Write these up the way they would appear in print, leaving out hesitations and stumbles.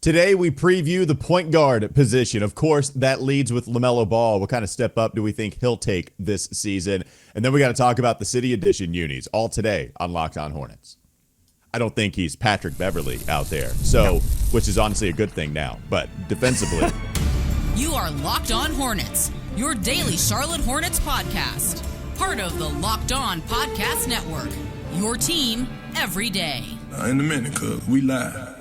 Today, we preview the point guard position. Of course, that leads with LaMelo Ball. What kind of step up do we think he'll take this season? And then we got to talk about the City Edition unis, all today on Locked On Hornets. I don't think he's Patrick Beverley out there, which is honestly a good thing now, but defensively. You are Locked On Hornets, your daily Charlotte Hornets podcast. Part of the Locked On Podcast Network, your team every day. In a minute, cuz we live.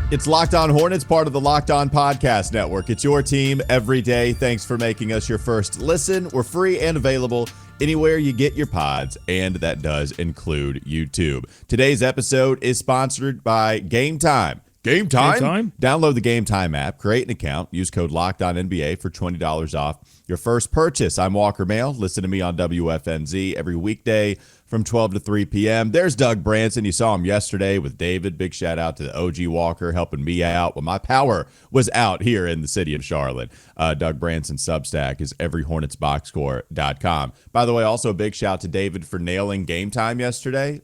It's Locked On Hornets, part of the Locked On Podcast Network. It's your team every day. Thanks for making us your first listen. We're free and available anywhere you get your pods, and that does include YouTube. Today's episode is sponsored by Game Time. Game Time? Download the Game Time app, create an account, use code LOCKEDONNBA for $20 off your first purchase. I'm Walker Mail. Listen to me on WFNZ every weekday from 12 to 3 p.m. There's Doug Branson. You saw him yesterday with David. Big shout out to the OG Walker helping me out when my power was out here in the city of Charlotte. Doug Branson Substack is everyhornetsboxscore.com. By the way, also a big shout to David for nailing Game Time yesterday.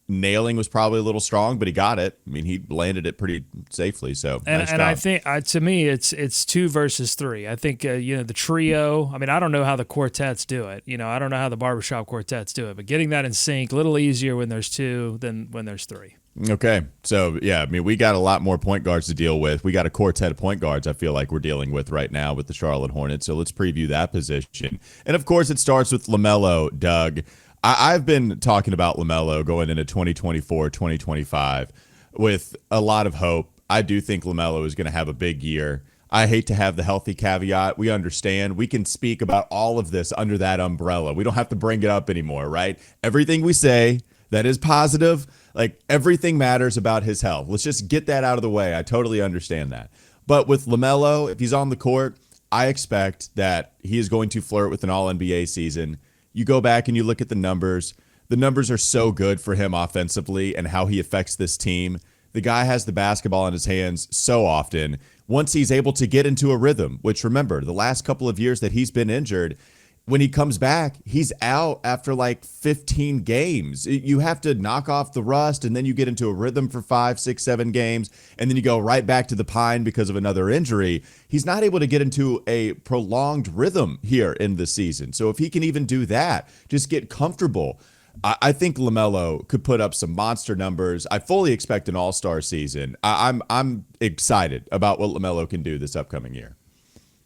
Nailing was probably a little strong, but he got it. I mean, he landed it pretty safely. So, nice job. I think to me, it's 2 versus 3. I think the trio. I mean, I don't know how the quartets do it. I don't know how the barbershop quartets do it. But getting that in sync a little easier when there's 2 than when there's 3. Okay, so yeah, I mean, we got a lot more point guards to deal with. We got a quartet of point guards I feel like we're dealing with right now with the Charlotte Hornets. So let's preview that position. And of course, it starts with LaMelo, Doug. I've been talking about LaMelo going into 2024, 2025 with a lot of hope. I do think LaMelo is going to have a big year. I hate to have the healthy caveat. We understand. We can speak about all of this under that umbrella. We don't have to bring it up anymore, right? Everything we say that is positive, like everything matters about his health. Let's just get that out of the way. I totally understand that. But with LaMelo, if he's on the court, I expect that he is going to flirt with an All-NBA season. You go back and you look at the numbers. The numbers are so good for him offensively and how he affects this team. The guy has the basketball in his hands so often. Once he's able to get into a rhythm, which remember, the last couple of years that he's been injured, when he comes back, he's out after like 15 games. You have to knock off the rust, and then you get into a rhythm for 5, 6, 7 games, and then you go right back to the pine because of another injury. He's not able to get into a prolonged rhythm here in the season. So if he can even do that, just get comfortable, I think LaMelo could put up some monster numbers. I fully expect an all-star season. I'm excited about what LaMelo can do this upcoming year.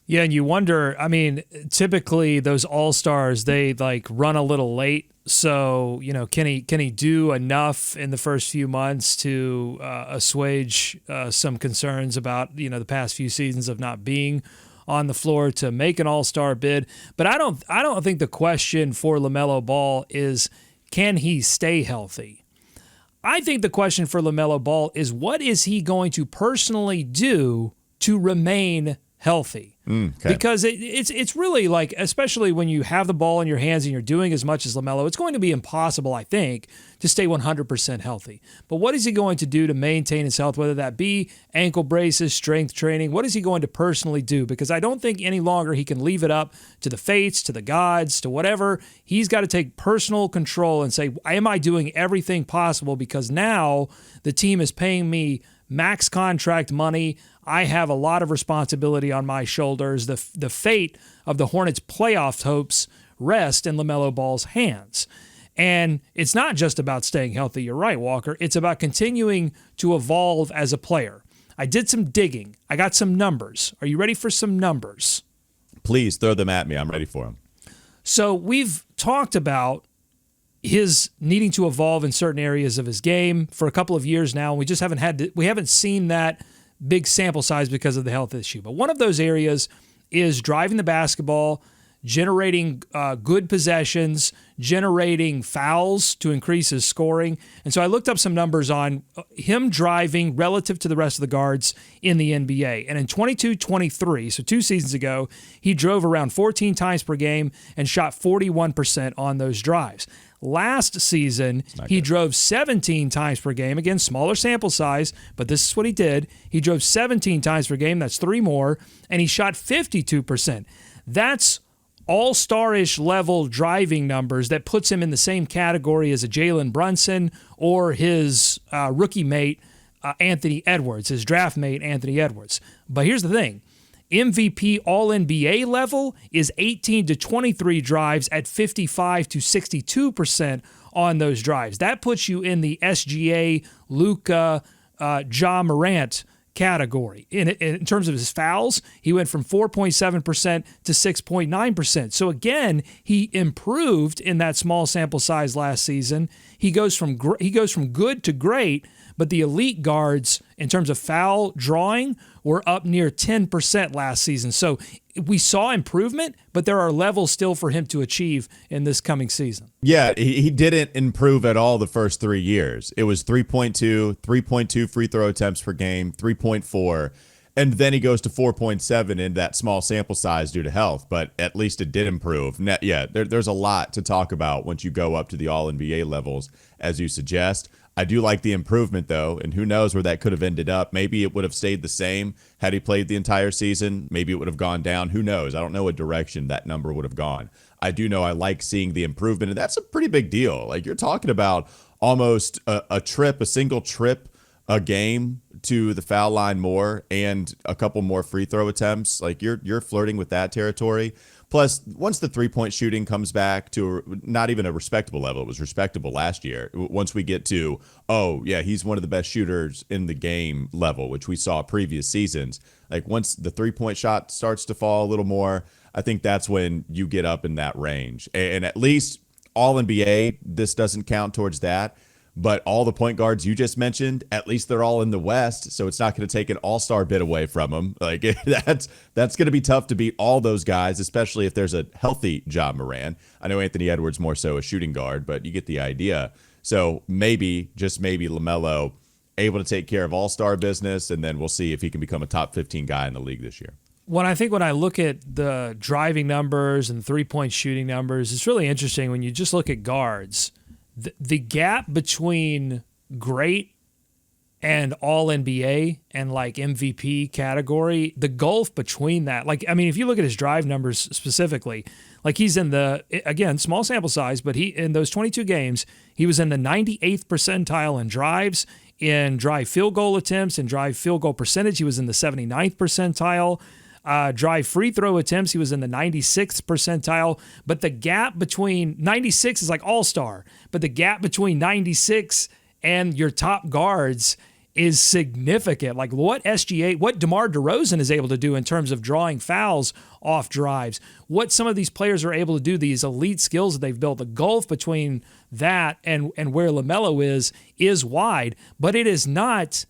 Yeah, and you wonder, I mean, typically those all-stars, they run a little late. So, can he do enough in the first few months to assuage some concerns about, the past few seasons of not being on the floor to make an all-star bid? But I don't think the question for LaMelo Ball is, can he stay healthy? I think the question for LaMelo Ball is, what is he going to personally do to remain healthy? Okay. Because it's really like, especially when you have the ball in your hands and you're doing as much as LaMelo, it's going to be impossible, I think, to stay 100% healthy. But what is he going to do to maintain his health, whether that be ankle braces, strength training? What is he going to personally do? Because I don't think any longer he can leave it up to the fates, to the gods, to whatever. He's got to take personal control and say, am I doing everything possible? Because now the team is paying me max contract money. I have a lot of responsibility on my shoulders. The fate of the Hornets' playoff hopes rest in LaMelo Ball's hands. And it's not just about staying healthy. You're right, Walker. It's about continuing to evolve as a player. I did some digging. I got some numbers. Are you ready for some numbers? Please throw them at me. I'm ready for them. So we've talked about his needing to evolve in certain areas of his game for a couple of years now. We just haven't seen that big sample size because of the health issue. But one of those areas is driving the basketball, generating good possessions, generating fouls to increase his scoring. And so I looked up some numbers on him driving relative to the rest of the guards in the NBA. And in 22-23, so 2 seasons ago, he drove around 14 times per game and shot 41% on those drives. Last season, he drove 17 times per game. Again, smaller sample size, but this is what he did. He drove 17 times per game. That's 3 more. And he shot 52%. That's all-star-ish level driving numbers that puts him in the same category as a Jalen Brunson or his rookie mate, Anthony Edwards, his draft mate, Anthony Edwards. But here's the thing. MVP All-NBA level is 18 to 23 drives at 55 to 62% on those drives. That puts you in the SGA, Luka, Ja Morant category. In terms of his fouls, he went from 4.7% to 6.9%. So again, he improved in that small sample size last season. He goes from good to great, but the elite guards, in terms of foul drawing, were up near 10% last season. So we saw improvement, but there are levels still for him to achieve in this coming season. Yeah, he didn't improve at all the first 3 years. It was 3.2 free throw attempts per game, 3.4, and then he goes to 4.7 in that small sample size due to health, but at least it did improve. There's a lot to talk about once you go up to the All-NBA levels, as you suggest. I do like the improvement, though, and who knows where that could have ended up. Maybe it would have stayed the same had he played the entire season. Maybe it would have gone down. Who knows? I don't know what direction that number would have gone. I do know I like seeing the improvement, and that's a pretty big deal. Like, you're talking about almost a single trip a game to the foul line more and a couple more free throw attempts. Like, you're flirting with that territory. Plus, once the three-point shooting comes back to not even a respectable level, it was respectable last year. Once we get to, he's one of the best shooters in the game level, which we saw previous seasons. Like, once the three-point shot starts to fall a little more, I think that's when you get up in that range. And at least All-NBA, this doesn't count towards that. But all the point guards you just mentioned, at least they're all in the West, so it's not going to take an all-star bid away from them. Like, that's going to be tough to beat all those guys, especially if there's a healthy Ja Morant. I know Anthony Edwards more so a shooting guard, but you get the idea. So maybe, just maybe, LaMelo able to take care of all-star business, and then we'll see if he can become a top 15 guy in the league this year. When I look at the driving numbers and three-point shooting numbers, it's really interesting when you just look at guards. The gap between great and All-NBA and like MVP category, the gulf between that, like, I mean, if you look at his drive numbers specifically, like he's in the, again, small sample size, but in those 22 games, he was in the 98th percentile in drives, in drive field goal attempts, and drive field goal percentage. He was in the 79th percentile. Drive free throw attempts, he was in the 96th percentile, but the gap between 96 is like all-star, but the gap between 96 and your top guards is significant. Like what DeMar DeRozan is able to do in terms of drawing fouls off drives, what some of these players are able to do, these elite skills that they've built, the gulf between that and where LaMelo is wide, but it is not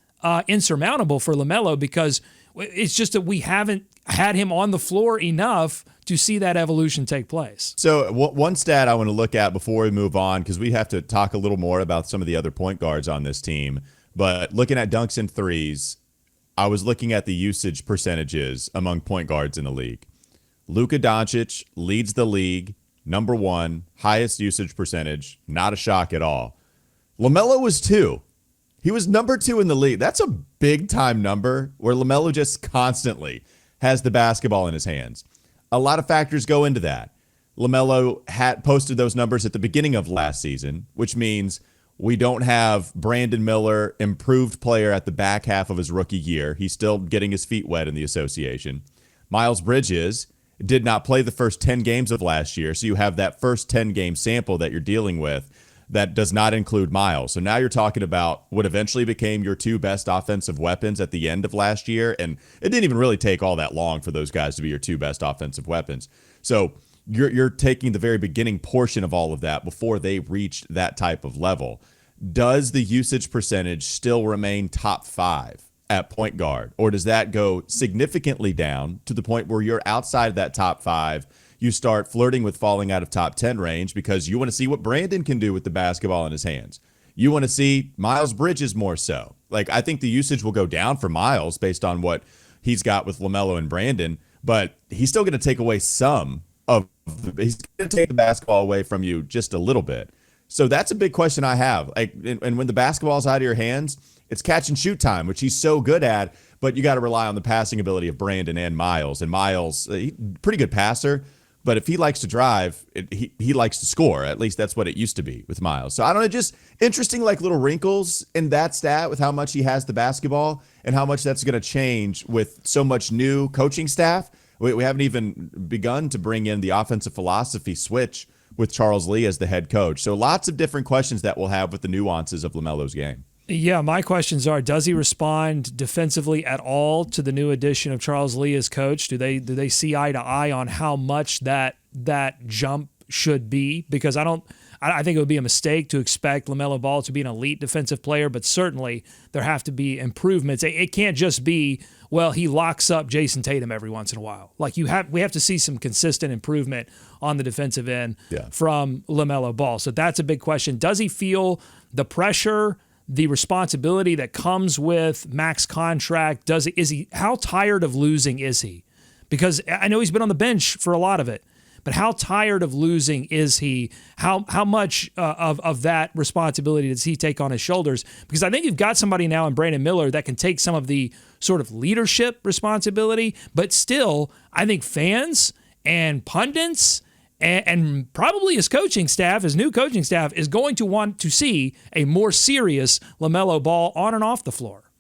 insurmountable for LaMelo because it's just that we haven't had him on the floor enough to see that evolution take place. So one stat I want to look at before we move on, because we have to talk a little more about some of the other point guards on this team, but looking at dunks and threes, I was looking at the usage percentages among point guards in the league. Luka Doncic leads the league, number one, highest usage percentage, not a shock at all. LaMelo was 2. He was number 2 in the league. That's a big-time number where LaMelo just constantly has the basketball in his hands. A lot of factors go into that. LaMelo had posted those numbers at the beginning of last season, which means we don't have Brandon Miller, improved player at the back half of his rookie year. He's still getting his feet wet in the association. Miles Bridges did not play the first 10 games of last year, so you have that first 10-game sample that you're dealing with that does not include Miles. So now you're talking about what eventually became your 2 best offensive weapons at the end of last year. And it didn't even really take all that long for those guys to be your 2 best offensive weapons. So you're taking the very beginning portion of all of that before they reached that type of level. Does the usage percentage still remain top 5 at point guard? Or does that go significantly down to the point where you're outside that top 5? You start flirting with falling out of top 10 range because you want to see what Brandon can do with the basketball in his hands. You want to see Miles Bridges more so. Like, I think the usage will go down for Miles based on what he's got with LaMelo and Brandon, but he's still going to take away he's going to take the basketball away from you just a little bit. So that's a big question I have. Like, and when the basketball's out of your hands, it's catch and shoot time, which he's so good at, but you got to rely on the passing ability of Brandon and Miles. And Miles, pretty good passer, But if he likes to drive, he likes to score. At least that's what it used to be with Miles. So I don't know, just interesting like little wrinkles in that stat with how much he has the basketball and how much that's going to change with so much new coaching staff. We haven't even begun to bring in the offensive philosophy switch with Charles Lee as the head coach. So lots of different questions that we'll have with the nuances of LaMelo's game. Yeah, my questions are, does he respond defensively at all to the new addition of Charles Lee as coach? Do they see eye to eye on how much that jump should be? Because I think it would be a mistake to expect LaMelo Ball to be an elite defensive player, but certainly there have to be improvements. It can't just be, well, he locks up Jason Tatum every once in a while. Like we have to see some consistent improvement on the defensive end from LaMelo Ball. So that's a big question. Does he feel the pressure, the responsibility that comes with max contract? How tired of losing is he? Because I know he's been on the bench for a lot of it, but how tired of losing is he? How much of that responsibility does he take on his shoulders? Because I think you've got somebody now in Brandon Miller that can take some of the sort of leadership responsibility, but still, I think fans and pundits and probably his coaching staff, his new coaching staff, is going to want to see a more serious LaMelo Ball on and off the floor.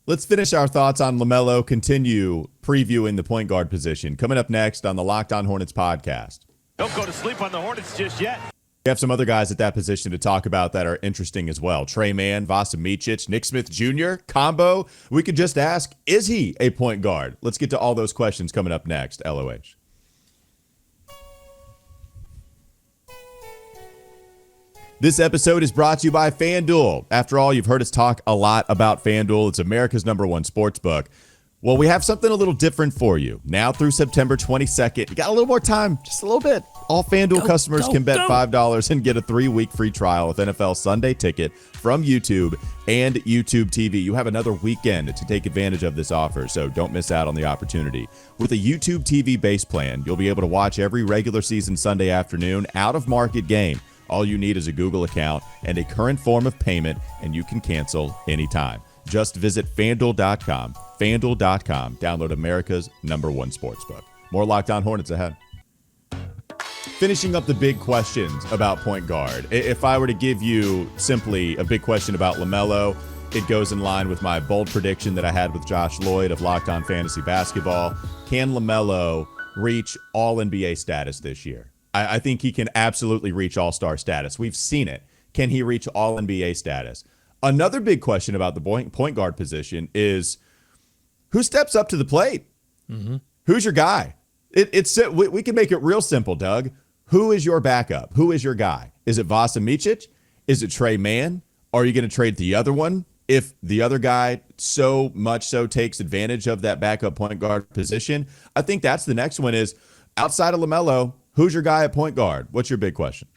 Let's finish our thoughts on LaMelo, continue previewing the point guard position. Coming up next on the Locked On Hornets podcast. Don't go to sleep on the Hornets just yet. We have some other guys at that position to talk about that are interesting as well. Tre Mann, Vasa Micic, Nick Smith Jr. combo. We could just ask, is he a point guard? Let's get to all those questions coming up next. LOH. This episode is brought to you by FanDuel. After all, you've heard us talk a lot about FanDuel. It's America's #1 sports book. Well, we have something a little different for you. Now through September 22nd, you got a little more time, just a little bit. All FanDuel customers can bet $5 and get a 3-week free trial with NFL Sunday Ticket from YouTube and YouTube TV. You have another weekend to take advantage of this offer, so don't miss out on the opportunity. With a YouTube TV base plan, you'll be able to watch every regular season Sunday afternoon out-of-market game. All you need is a Google account and a current form of payment, and you can cancel anytime. Just visit FanDuel.com. FanDuel.com. Download America's #1 sportsbook. More Locked On Hornets ahead. Finishing up the big questions about point guard. If I were to give you simply a big question about LaMelo, it goes in line with my bold prediction that I had with Josh Lloyd of Locked On Fantasy Basketball. Can LaMelo reach All-NBA status this year? I think he can absolutely reach All-Star status. We've seen it. Can he reach All-NBA status? Another big question about the point guard position is who steps up to the plate? Mm-hmm. Who's your guy? We can make it real simple, Doug. Who is your backup? Who is your guy? Is it Vasa Micic? Is it Tre Mann? Are you going to trade the other one if the other guy so much so takes advantage of that backup point guard position? I think that's the next one is outside of LaMelo, who's your guy at point guard? What's your big question?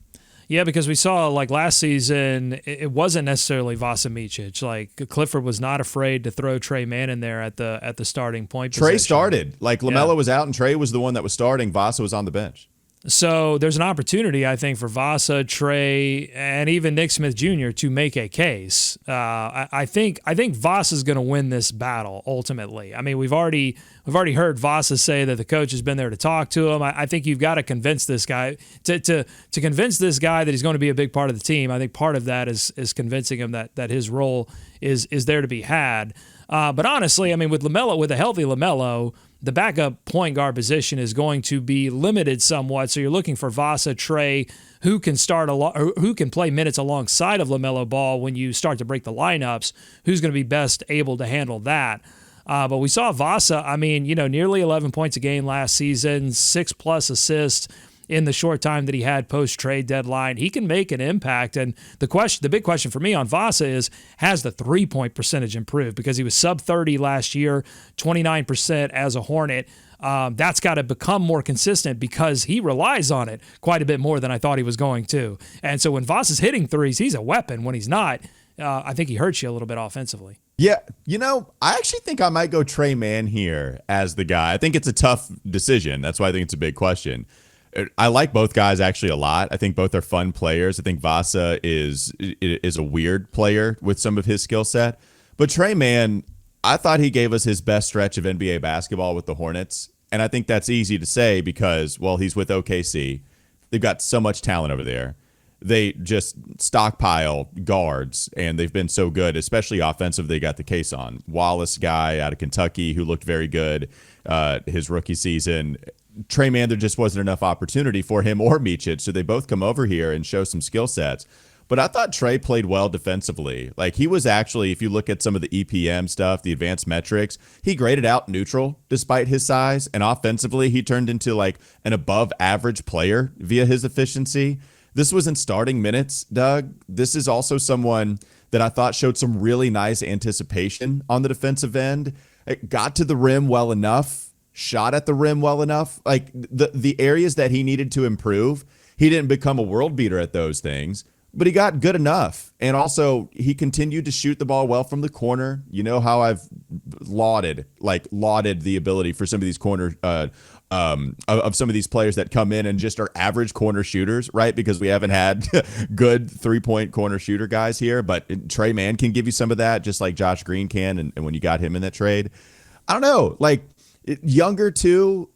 Yeah, because we saw like last season, it wasn't necessarily Vasa Micic. Like Clifford was not afraid to throw Tre Mann in there at the starting point position. Tre started. Like LaMelo was out and Tre was the one that was starting. Vasa was on the bench. So there's an opportunity, I think, for Vasa, Tre, and even Nick Smith Jr. to make a case. I think Vasa's going to win this battle ultimately. I mean, we've already heard Vasa say that the coach has been there to talk to him. I think you've got to convince this guy to convince this guy that he's going to be a big part of the team. I think part of that is convincing him that his role is there to be had. But honestly, I mean, with a healthy LaMelo, the backup point guard position is going to be limited somewhat. So you're looking for Vasa, Tre, who can who can play minutes alongside of LaMelo Ball when you start to break the lineups. Who's going to be best able to handle that? But we saw Vasa. I mean, nearly 11 points a game last season, 6+ assists in the short time that he had post-trade deadline. He can make an impact. And the big question for me on Vasa is, has the three-point percentage improved? Because he was sub-30 last year, 29% as a Hornet. That's got to become more consistent because he relies on it quite a bit more than I thought he was going to. And so when Vasa's hitting threes, he's a weapon. When he's not, I think he hurts you a little bit offensively. Yeah, I actually think I might go Tre Mann here as the guy. I think it's a tough decision. That's why I think it's a big question. I like both guys actually a lot. I think both are fun players. I think Vasa is a weird player with some of his skill set. But Tre Mann, I thought he gave us his best stretch of NBA basketball with the Hornets And I think that's easy to say because, well, he's with OKC. They've got so much talent over there. They just stockpile guards, and they've been so good, especially offensive. They got the case on. Wallace guy out of Kentucky who looked very good his rookie season. Tre Mann, there just wasn't enough opportunity for him or Micic, so they both come over here and show some skill sets. But I thought Tre played well defensively. Like, he was actually, if you look at some of the EPM stuff, the advanced metrics, he graded out neutral despite his size. And offensively, he turned into like an above average player via his efficiency. This was in starting minutes, Doug. This is also someone that I thought showed some really nice anticipation on the defensive end. It got to the rim well enough, shot at the rim well enough. Like, the areas that he needed to improve, he didn't become a world beater at those things, but he got good enough. And also, he continued to shoot the ball well from the corner. You know how I've lauded the ability for some of these corner of some of these players that come in and just are average corner shooters, right? Because we haven't had good 3-point corner shooter guys here. But Tre Mann can give you some of that, just like Josh Green can. And when you got him in that trade, I don't know, like, younger too.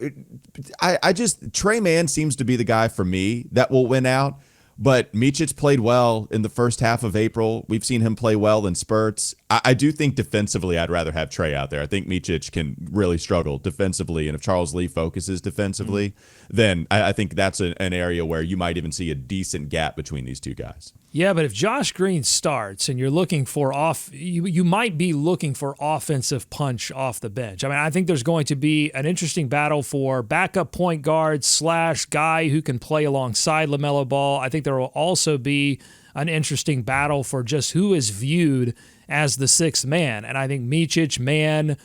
Tre Mann seems to be the guy for me that will win out. But Micic played well in the first half of April. We've seen him play well in spurts. I do think defensively, I'd rather have Tre out there. I think Micic can really struggle defensively. And if Charles Lee focuses defensively, then I think that's an area where you might even see a decent gap between these two guys. Yeah, but if Josh Green starts and you're looking for you might be looking for offensive punch off the bench. I mean, I think there's going to be an interesting battle for backup point guard / guy who can play alongside LaMelo Ball. I think there will also be an interesting battle for just who is viewed as the sixth man. And I think Micic, Mann,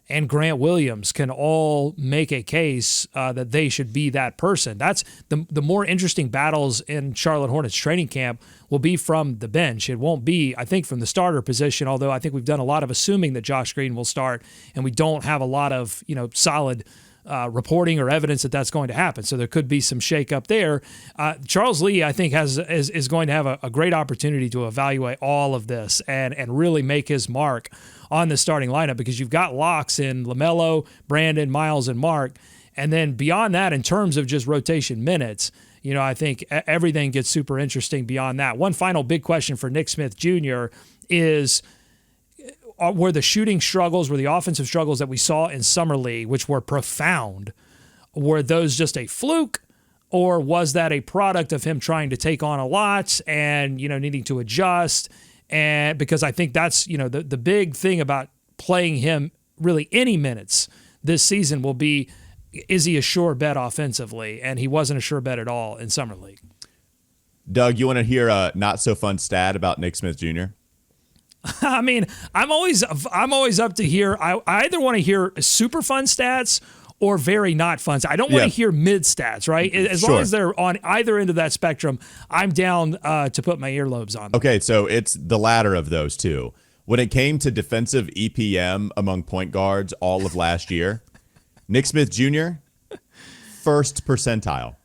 and Grant Williams can all make a case that they should be that person. That's the more interesting battles in Charlotte Hornets training camp will be from the bench. It won't be, I think, from the starter position, although I think we've done a lot of assuming that Josh Green will start, and we don't have a lot of solid reporting or evidence that that's going to happen. So there could be some shakeup there. Charles Lee, I think, is going to have a great opportunity to evaluate all of this and really make his mark on the starting lineup, because you've got locks in LaMelo, Brandon, Miles, and Mark. And then beyond that, in terms of just rotation minutes, I think everything gets super interesting beyond that. One final big question for Nick Smith Jr. is, were the shooting struggles, were the offensive struggles that we saw in Summer League, which were profound, were those just a fluke, or was that a product of him trying to take on a lot and, needing to adjust? And because I think that's, the big thing about playing him really any minutes this season will be, is he a sure bet offensively? And he wasn't a sure bet at all in Summer League. Doug, you want to hear a not so fun stat about Nick Smith Jr.? I mean, I'm always up to hear. I either want to hear super fun stats or very not fun. I don't want to hear mid stats, right? As long as they're on either end of that spectrum, I'm down to put my earlobes on them. Okay, so it's the latter of those two. When it came to defensive EPM among point guards all of last year, Nick Smith Jr., first percentile.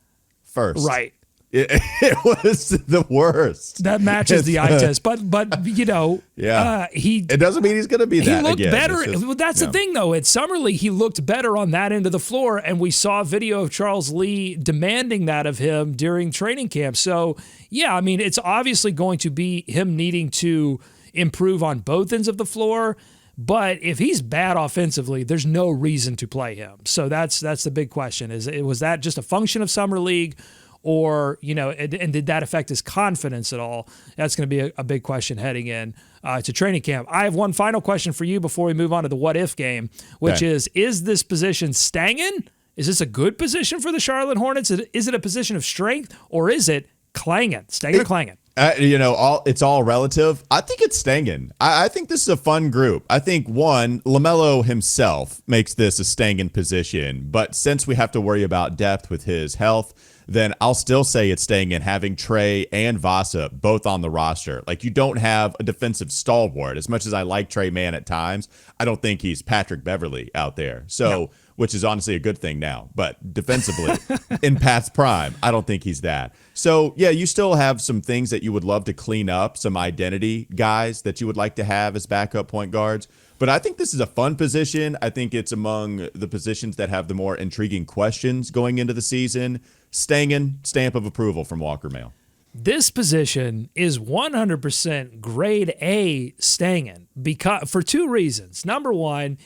First. Right. It was the worst. That matches the eye test, but it doesn't mean he's going to be that. He looked again. better. That's the thing, though. At Summer League, he looked better on that end of the floor, and we saw a video of Charles Lee demanding that of him during training camp. So, yeah, I mean, it's obviously going to be him needing to improve on both ends of the floor. But if he's bad offensively, there's no reason to play him. So that's the big question: was that just a function of Summer League? Or, and did that affect his confidence at all? That's going to be a big question heading in to training camp. I have one final question for you before we move on to the what-if game, which is this position stanging? Is this a good position for the Charlotte Hornets? Is it a position of strength, or is it clanging? Stanging or clanging? It's all relative. I think it's stanging. I think this is a fun group. I think, one, LaMelo himself makes this a stanging position, but since we have to worry about depth with his health, then I'll still say it's staying in having Tre and Vasa both on the roster. Like, you don't have a defensive stalwart. As much as I like Tre Mann at times, I don't think he's Patrick Beverley out there. So which is honestly a good thing now. But defensively, in Pat's prime, I don't think he's that. So, yeah, you still have some things that you would love to clean up, some identity guys that you would like to have as backup point guards. But I think this is a fun position. I think it's among the positions that have the more intriguing questions going into the season. Stangen, stamp of approval from Walker Mail. This position is 100% grade A Stangen because for two reasons. Number one,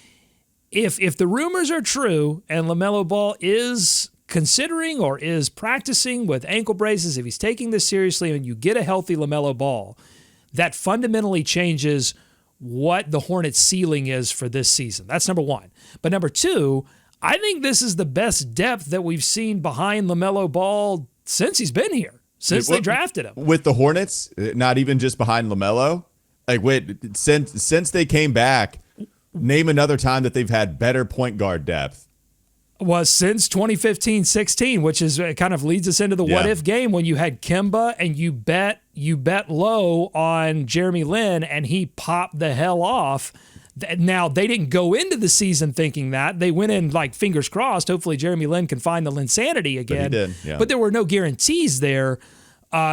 if the rumors are true and LaMelo Ball is considering or is practicing with ankle braces, if he's taking this seriously and you get a healthy LaMelo Ball, that fundamentally changes what the Hornets' ceiling is for this season. That's number one. But number two, I think this is the best depth that we've seen behind LaMelo Ball since he's been here, since they drafted him. With the Hornets, not even just behind LaMelo, since they came back, name another time that they've had better point guard depth. Was since 2015-16, which is kind of leads us into the what if game when you had Kemba and you bet low on Jeremy Lin and he popped the hell off. Now, they didn't go into the season thinking that. They went in like fingers crossed. Hopefully Jeremy Lin can find the Linsanity again. But he did, yeah. But there were no guarantees there.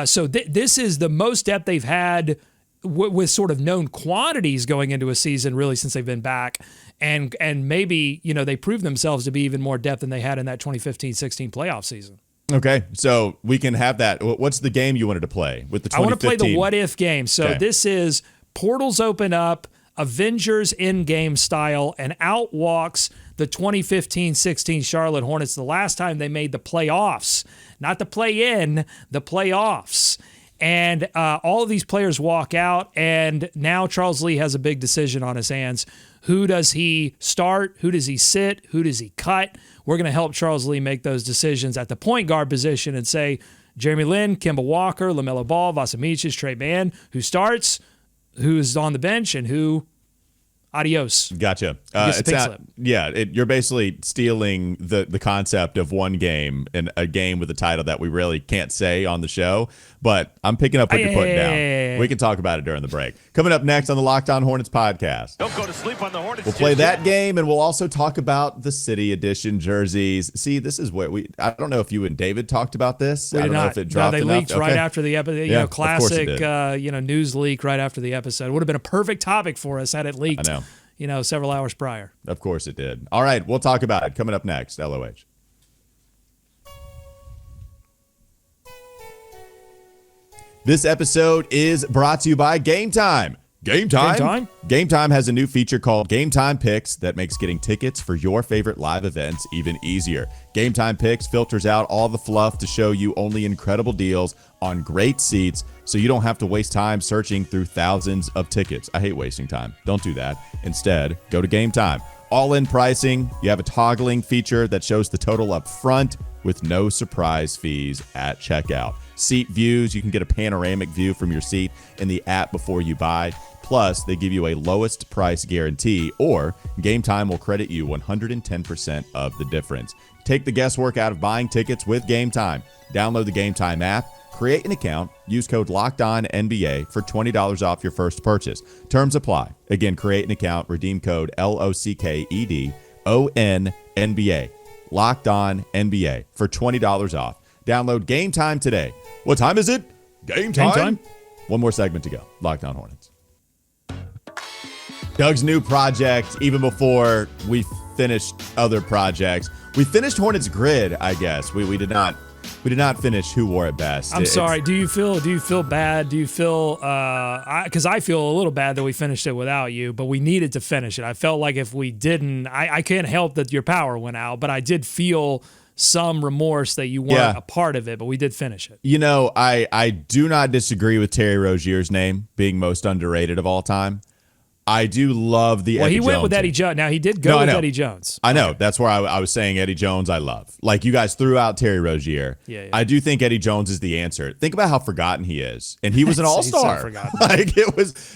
So this is the most depth they've had with sort of known quantities going into a season really since they've been back. And maybe, they proved themselves to be even more depth than they had in that 2015-16 playoff season. Okay, so we can have that. What's the game you wanted to play with the 2015? I want to play the what-if game. So This is portals open up, Avengers in-game style, and out walks the 2015-16 Charlotte Hornets the last time they made the playoffs. Not the play-in, the playoffs. And all of these players walk out, and now Charles Lee has a big decision on his hands. Who does he start? Who does he sit? Who does he cut? We're going to help Charles Lee make those decisions at the point guard position and say, Jeremy Lin, Kemba Walker, LaMelo Ball, Vasa Micic, Tre Mann, who starts, who's on the bench, and who adios. Gotcha. Slip. You're basically stealing the concept of one game and a game with a title that we really can't say on the show, but I'm picking up what you're putting down. We can talk about it during the break. Coming up next on the Locked On Hornets podcast. Don't go to sleep on the Hornets. We'll play that game, and we'll also talk about the City Edition jerseys. See, this is what I don't know if you and David talked about this. I don't know if it dropped they enough. leaked right after the episode. Classic news leak right after the episode. Would have been a perfect topic for us had it leaked. I know. Several hours prior. Of course it did. All right, we'll talk about it coming up next. LOH. This episode is brought to you by Game Time. Game Time? Game Time has a new feature called Game Time Picks that makes getting tickets for your favorite live events even easier. Game Time Picks filters out all the fluff to show you only incredible deals on great seats so you don't have to waste time searching through thousands of tickets. I hate wasting time. Don't do that. Instead, go to Game Time. All-in pricing. You have a toggling feature that shows the total up front with no surprise fees at checkout. Seat views. You can get a panoramic view from your seat in the app before you buy. Plus, they give you a lowest price guarantee, or Game Time will credit you 110% of the difference. Take the guesswork out of buying tickets with Game Time. Download the Game Time app, create an account, use code LOCKEDONNBA for $20 off your first purchase. Terms apply. Again, create an account, redeem code LOCKEDONNBA. Locked On NBA for $20 off. Download Game Time today. What time is it? Game time. One more segment to go. Locked On Hornets. Doug's new project, even before we finished other projects. We finished Hornets Grid, I guess. We did not finish Who Wore It Best. I'm sorry. Do you feel bad? Do you feel because I feel a little bad that we finished it without you, but we needed to finish it. I felt like if we didn't, I can't help that your power went out, but I did feel some remorse that you weren't a part of it, but we did finish it. I do not disagree with Terry Rozier's name being most underrated of all time. I do love the Eddie Jones. Well, he went with Eddie Jones. Now, he did go with Eddie Jones. I know. That's where I was saying Eddie Jones I love. Like, you guys threw out Terry Rozier. Yeah. I do think Eddie Jones is the answer. Think about how forgotten he is. And he was an all-star.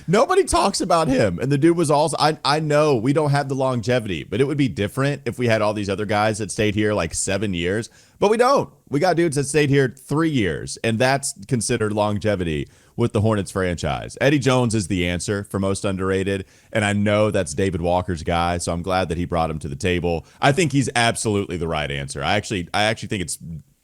Nobody talks about him. And the dude was also, I know we don't have the longevity, but it would be different if we had all these other guys that stayed here like 7 years. But we don't. We got dudes that stayed here 3 years, and that's considered longevity. with the Hornets franchise. Eddie Jones is the answer for most underrated, and I know that's David Walker's guy, so I'm glad that he brought him to the table. I think he's absolutely the right answer. I actually think it's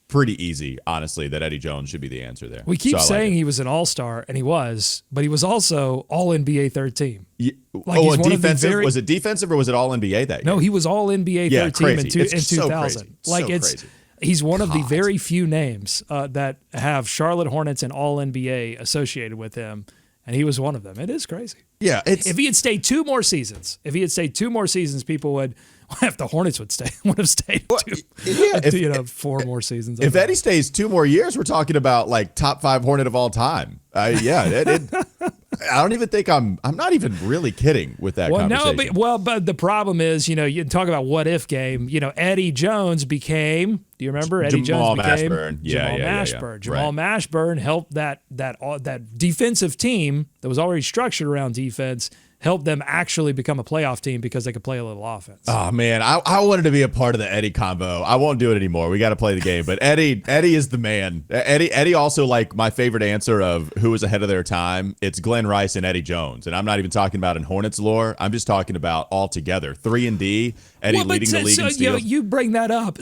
pretty easy, honestly, that Eddie Jones should be the answer there. We keep saying he was an all-star, and he was, but he was also all-NBA third team. Yeah. Defensive? Was it defensive or was it all-NBA that year? No, he was all-NBA third team in 2000. Crazy. He's one of the very few names that have Charlotte Hornets and all-NBA associated with him, and he was one of them. It is crazy. Yeah, if he had stayed two more seasons, people would. If the Hornets would have stayed 4 more seasons. If Eddie stays 2 more years, we're talking about like top 5 Hornet of all time. I don't even think I'm not even really kidding with that conversation. But the problem is, you talk about what if game. Eddie Jones became. Do you remember Jamal Mashburn? Mashburn. Jamal Mashburn helped that defensive team that was already structured around defense. Help them actually become a playoff team because they could play a little offense. Oh, man, I wanted to be a part of the Eddie combo. I won't do it anymore. We got to play the game. But Eddie is the man. Eddie also, like, my favorite answer of who was ahead of their time, it's Glenn Rice and Eddie Jones. And I'm not even talking about in Hornets lore. I'm just talking about all together. 3-and-D, Eddie leading the league in steals. You bring that up.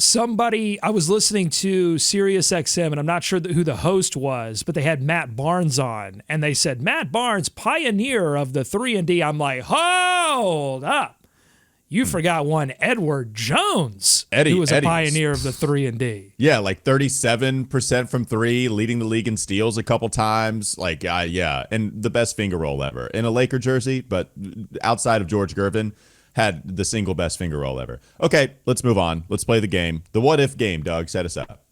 I was listening to Sirius XM, and I'm not sure who the host was, but they had Matt Barnes on. And they said, Matt Barnes, pioneer of the 3-and-D. I'm like, hold up. You forgot one Edward Jones, who was a pioneer of the 3-and-D. Yeah, like 37% from 3, leading the league in steals a couple times. Like, and the best finger roll ever. In a Laker jersey, but outside of George Gervin, had the single best finger roll ever. Okay, let's move on. Let's play the game. The what-if game, Doug. Set us up.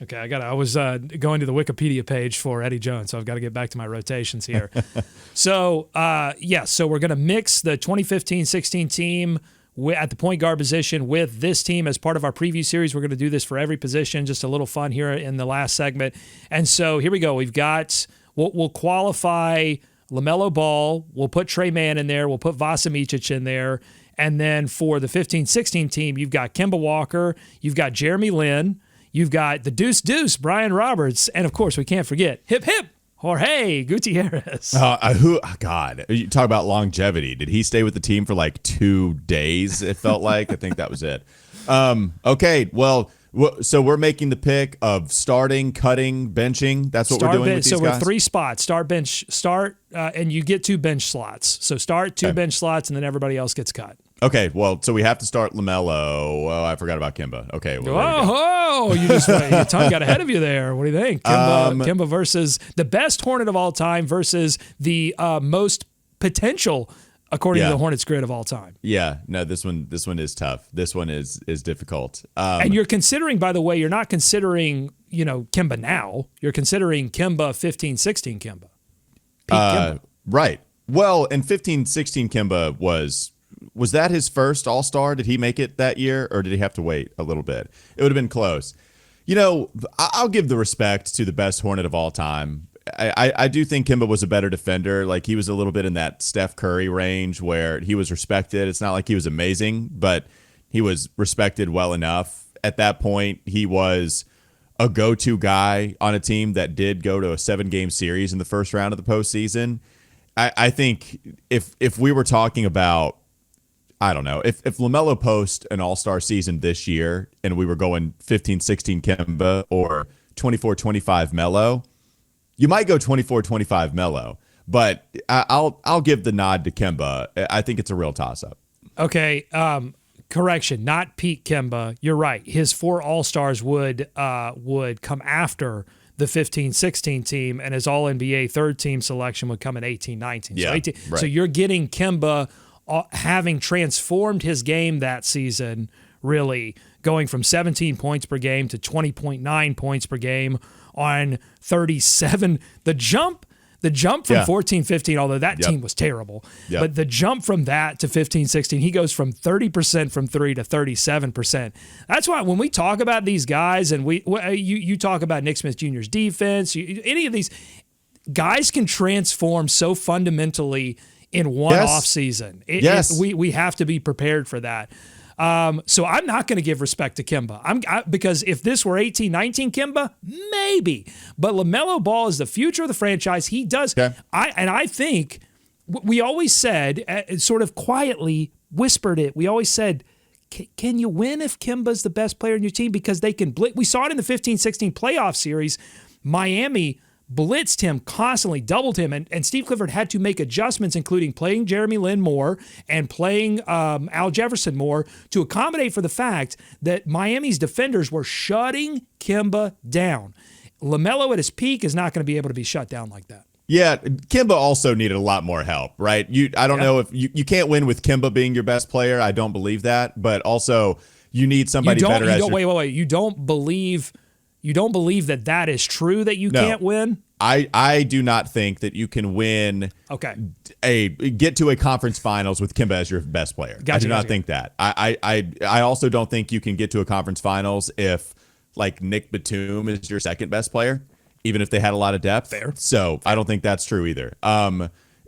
Okay, I was going to the Wikipedia page for Eddie Jones, so I've got to get back to my rotations here. So we're going to mix the 2015-16 team at the point guard position with this team as part of our preview series. We're going to do this for every position, just a little fun here in the last segment. And so here we go. We've got, we'll qualify LaMelo Ball. We'll put Tre Mann in there. We'll put Vasa Micic in there. And then for the 15-16 team, you've got Kemba Walker. You've got Jeremy Lin. You've got the Deuce, Brian Roberts, and of course, we can't forget hip Jorge Gutierrez. God, you talk about longevity. Did he stay with the team for like 2 days? It felt like. I think that was it. Okay, well, so we're making the pick of starting, cutting, benching. That's what we're doing with these guys? So we're 3 spots. Start, and you get 2 bench slots. So start 2 bench slots, and then everybody else gets cut. Okay, well, so we have to start LaMelo. Oh, I forgot about Kemba. Okay. Well, your tongue got ahead of you there. What do you think? Kemba versus the best Hornet of all time versus the most potential, according to the Hornets grid of all time. Yeah, no, this one is tough. This one is difficult. And you're considering, by the way, you're not considering, Kemba now. You're considering Kemba 15-16 Kemba. Peak Kemba. Right. Well, and 15-16 Kemba was that his first All-Star? Did he make it that year, or did he have to wait a little bit? It would have been close. I'll give the respect to the best Hornet of all time. I do think Kemba was a better defender. Like, he was a little bit in that Steph Curry range where he was respected. It's not like he was amazing, but he was respected well enough. At that point, he was a go-to guy on a team that did go to a 7-game series in the first round of the postseason. I think if we were talking about, I don't know, if LaMelo post an all-star season this year and we were going 15-16 Kemba or 24-25 Melo, you might go 24-25 Melo, but I'll give the nod to Kemba. I think it's a real toss-up. Okay, correction, not Pete Kemba. You're right. His 4 all-stars would come after the 15-16 team, and his all-NBA third team selection would come in 18-19. Yeah, right. So you're getting Kemba having transformed his game that season, really going from 17 points per game to 20.9 points per game on 37. The jump from 14-15, although that team was terrible, but the jump from that to 15-16, he goes from 30% from 3 to 37%. That's why when we talk about these guys, and you talk about Nick Smith Jr.'s defense, any of these guys can transform so fundamentally in one off season. We have to be prepared for that. So I'm not going to give respect to Kemba. Because if this were 18-19 Kemba, maybe. But LaMelo Ball is the future of the franchise. He does. Okay. I think we always said, sort of quietly whispered it, we always said, can you win if Kemba's the best player in your team? Because they can blitz. We saw it in the 15-16 playoff series. Miami blitzed him constantly, doubled him, and Steve Clifford had to make adjustments, including playing Jeremy Lin more and playing Al Jefferson more to accommodate for the fact that Miami's defenders were shutting Kemba down. LaMelo at his peak is not going to be able to be shut down like that. Yeah, Kemba also needed a lot more help, right? I don't know if you can't win with Kemba being your best player. I don't believe that, but also you need somebody better. Wait. You don't believe that is true, that you can't win? I do not think that you can win. Okay. Get to a conference finals with Kemba as your best player. I do not think that. I also don't think you can get to a conference finals if like Nick Batum is your second best player, even if they had a lot of depth. Fair. So I don't think that's true either.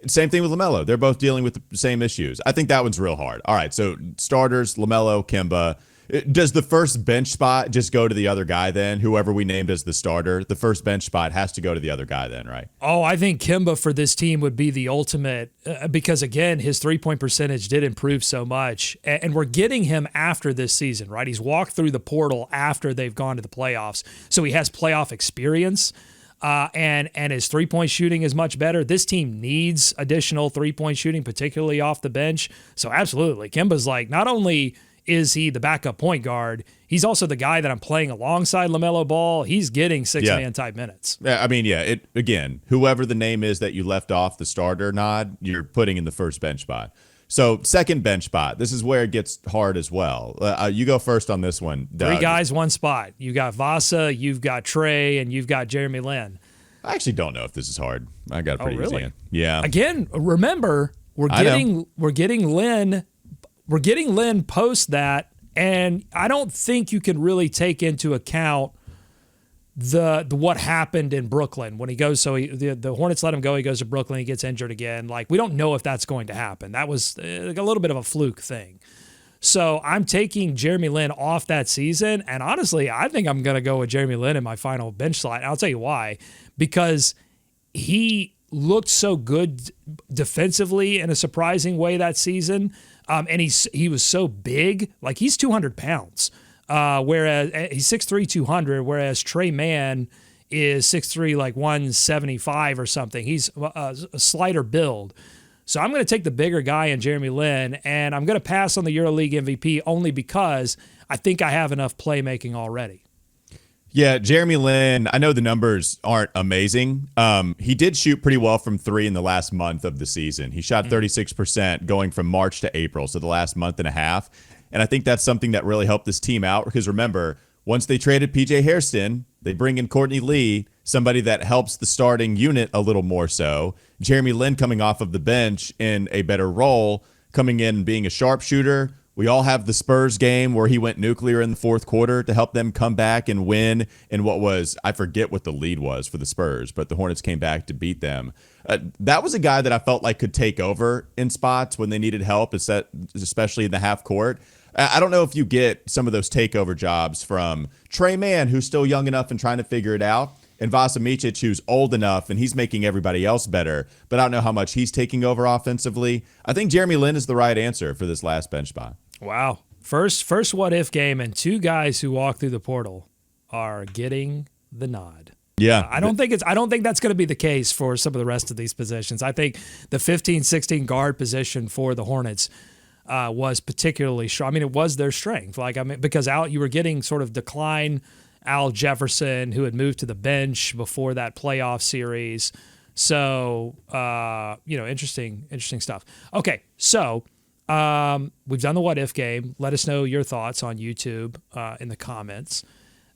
Same thing with LaMelo. They're both dealing with the same issues. I think that one's real hard. All right, so starters, LaMelo, Kemba. Does the first bench spot just go to the other guy then? Whoever we named as the starter, the first bench spot has to go to the other guy then, right? Oh, I think Kemba for this team would be the ultimate because, again, his three-point percentage did improve so much. And we're getting him after this season, right? He's walked through the portal after they've gone to the playoffs. So he has playoff experience. And his three-point shooting is much better. This team needs additional three-point shooting, particularly off the bench. So absolutely, Kemba's like, not only is he the backup point guard, he's also the guy that I'm playing alongside LaMelo Ball. He's getting six-man type minutes. Yeah, I mean, again, whoever the name is that you left off the starter nod, you're putting in the first bench spot. So second bench spot, this is where it gets hard as well. You go first on this one, Doug. 3 guys, 1 spot. You got Vasa, you've got Tre, and you've got Jeremy Lin. I actually don't know if this is hard. I got a pretty really? easy one. Yeah. Again, remember, we're getting Lin. We're getting Lin post that, and I don't think you can really take into account the what happened in Brooklyn when he goes. So the Hornets let him go. He goes to Brooklyn. He gets injured again. Like, we don't know if that's going to happen. That was like a little bit of a fluke thing. So I'm taking Jeremy Lin off that season, and honestly, I think I'm going to go with Jeremy Lin in my final bench slot. And I'll tell you why. Because he looked so good defensively in a surprising way that season. And he was so big, like he's 200 pounds, whereas he's 6'3", 200, whereas Tre Mann is 6'3", like 175 or something. He's a slighter build. So I'm going to take the bigger guy in Jeremy Lin, and I'm going to pass on the EuroLeague MVP only because I think I have enough playmaking already. Yeah, Jeremy Lin, I know the numbers aren't amazing. He did shoot pretty well from 3 in the last month of the season. He shot 36% going from March to April, so the last month and a half. And I think that's something that really helped this team out because remember, once they traded PJ Hairston, they bring in Courtney Lee, somebody that helps the starting unit a little more so. Jeremy Lin coming off of the bench in a better role, coming in and being a sharpshooter. We all have the Spurs game where he went nuclear in the fourth quarter to help them come back and win in what was, I forget what the lead was for the Spurs, but the Hornets came back to beat them. That was a guy that I felt like could take over in spots when they needed help, especially in the half court. I don't know if you get some of those takeover jobs from Tre Mann, who's still young enough and trying to figure it out, and Vasa Micic, who's old enough and he's making everybody else better, but I don't know how much he's taking over offensively. I think Jeremy Lin is the right answer for this last bench spot. Wow. First what if game, and 2 guys who walk through the portal are getting the nod. Yeah. I don't think that's going to be the case for some of the rest of these positions. I think the 15-16 guard position for the Hornets was particularly strong. I mean, it was their strength. Because you were getting sort of decline Al Jefferson, who had moved to the bench before that playoff series. So, interesting stuff. Okay, so we've done the what if game. Let us know your thoughts on YouTube in the comments.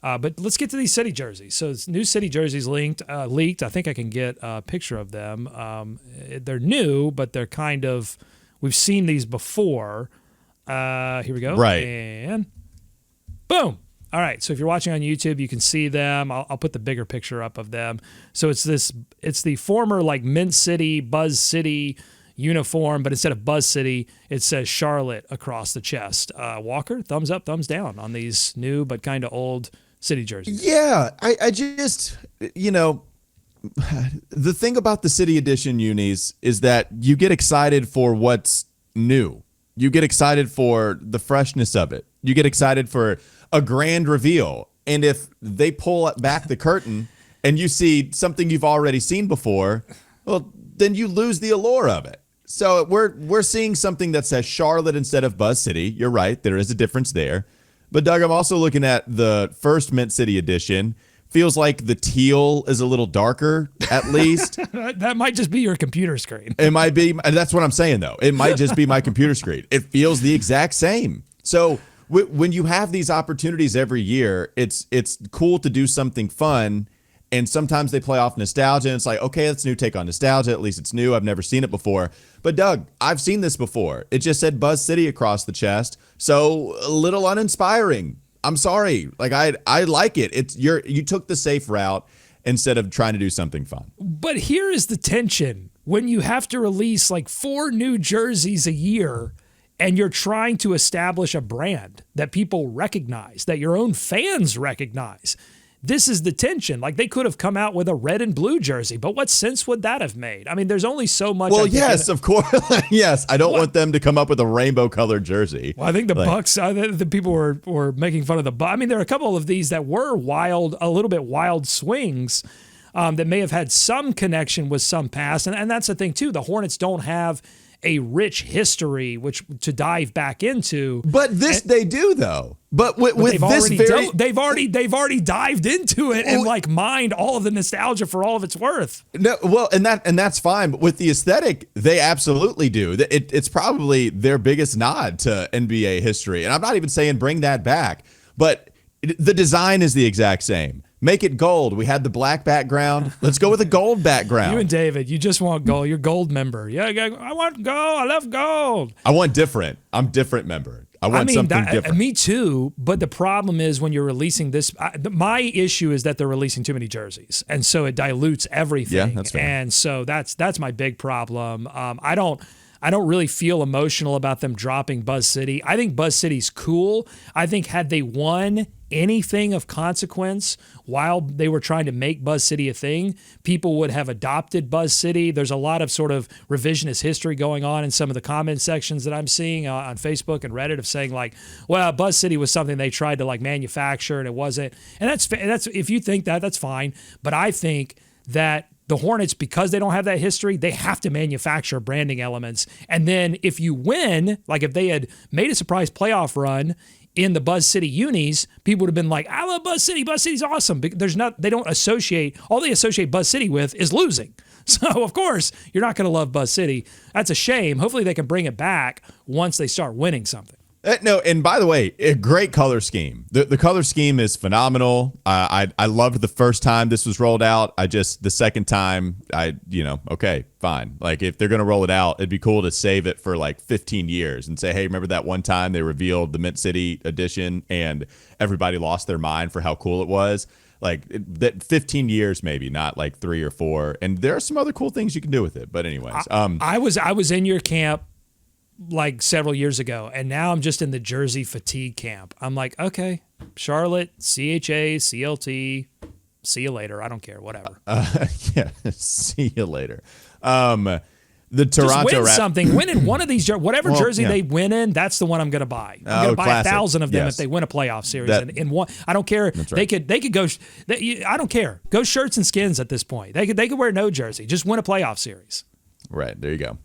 But let's get to these city jerseys. So new city jerseys leaked. I think I can get a picture of them. They're new, but they're kind of, we've seen these before. Here we go. Right. And boom. All right. So if you're watching on YouTube, you can see them. I'll put the bigger picture up of them. So it's the former like Mint City, Buzz City, uniform, but instead of Buzz City, it says Charlotte across the chest. Walker, thumbs up, thumbs down on these new but kind of old city jerseys. Yeah, I just, the thing about the City Edition unis is that you get excited for what's new. You get excited for the freshness of it. You get excited for a grand reveal. And if they pull back the curtain and you see something you've already seen before, well, then you lose the allure of it. So we're seeing something that says Charlotte instead of Buzz City. You're right. There is a difference there. But, Doug, I'm also looking at the first Mint City edition. Feels like the teal is a little darker, at least. That might just be your computer screen. It might be. That's what I'm saying, though. It might just be my computer screen. It feels the exact same. So when you have these opportunities every year, it's cool to do something fun. And sometimes they play off nostalgia. And it's like, okay, that's a new take on nostalgia. At least it's new. I've never seen it before. But, Doug, I've seen this before. It just said Buzz City across the chest. So a little uninspiring. I'm sorry. Like, I like it. You took the safe route instead of trying to do something fun. But here is the tension. When you have to release like 4 new jerseys a year and you're trying to establish a brand that people recognize, that your own fans recognize, this is the tension. Like, they could have come out with a red and blue jersey, but what sense would that have made? I mean, there's only so much. Well, yes, of course. Yes, I don't want them to come up with a rainbow-colored jersey. Well, I think the Bucks, the people were making fun of the Bucks. I mean, there are a couple of these that were a little bit wild swings that may have had some connection with some past. And that's the thing, too. The Hornets don't have a rich history to dive back into. But they do, though. But with this they've already dived into it and like mined all of the nostalgia for all of its worth. No, well, and that's fine. But with the aesthetic, they absolutely do. It's probably their biggest nod to NBA history. And I'm not even saying bring that back, but the design is the exact same. Make it gold. We had the black background. Let's go with a gold background. You and David, you just want gold. You're gold member. Yeah, I want gold. I love gold. I want different. I'm different member. I want something different. Me too, but the problem is when you're releasing this, my issue is that they're releasing too many jerseys, and so it dilutes everything. Yeah, that's fair. And so that's my big problem. I don't really feel emotional about them dropping Buzz City. I think Buzz City's cool. I think had they won anything of consequence while they were trying to make Buzz City a thing, people would have adopted Buzz City. There's a lot of sort of revisionist history going on in some of the comment sections that I'm seeing on Facebook and Reddit of saying like, well, Buzz City was something they tried to like manufacture and it wasn't. And that's if you think that, that's fine. But I think that the Hornets, because they don't have that history, they have to manufacture branding elements. And then if you win, like if they had made a surprise playoff run in the Buzz City unis, people would have been like, I love Buzz City. Buzz City's awesome. They don't associate, all they associate Buzz City with is losing. So, of course, you're not going to love Buzz City. That's a shame. Hopefully they can bring it back once they start winning something. No, and by the way, a great color scheme. The color scheme is phenomenal. I loved the first time this was rolled out. The second time, okay, fine. Like, if they're going to roll it out, it'd be cool to save it for like 15 years and say, hey, remember that one time they revealed the Mint City edition and everybody lost their mind for how cool it was? Like, that 15 years maybe, not like 3 or 4. And there are some other cool things you can do with it. But anyways. I was in your camp like several years ago, and now I'm just in the jersey fatigue camp. I'm like, okay, Charlotte, CHA, CLT, see you later. I don't care, whatever. Yeah, see you later. The Toronto just win something. Win in one of these, whatever jersey they win in, that's the one I'm going to buy. I'm going to buy classic. 1,000 of them if they win a playoff series. And in one, I don't care. Right. They could go. I don't care. Go shirts and skins at this point. They could wear no jersey. Just win a playoff series. Right, there you go.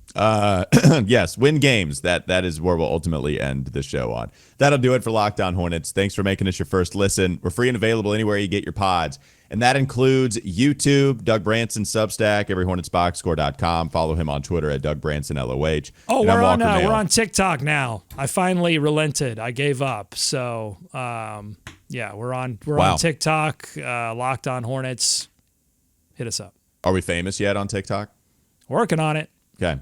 Yes, win games. That is where we'll ultimately end the show on. That'll do it for Locked On Hornets. Thanks for making us your first listen. We're free and available anywhere you get your pods, and that includes YouTube, Doug Branson, Substack, everyhornetsboxscore.com. Follow him on Twitter at Doug Branson LOH. Oh, we're on TikTok now. I finally relented. I gave up. So, yeah, we're on TikTok. Locked On Hornets. Hit us up. Are we famous yet on TikTok? Working on it. Okay.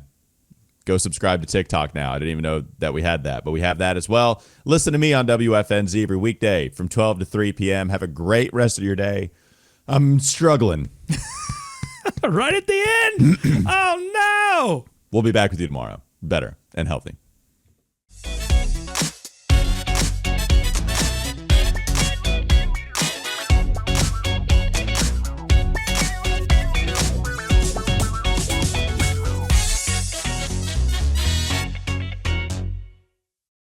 Go subscribe to TikTok now. I didn't even know that we had that, but we have that as well. Listen to me on WFNZ every weekday from 12 to 3 p.m. Have a great rest of your day. I'm struggling. Right at the end. Oh, no. We'll be back with you tomorrow, better and healthy.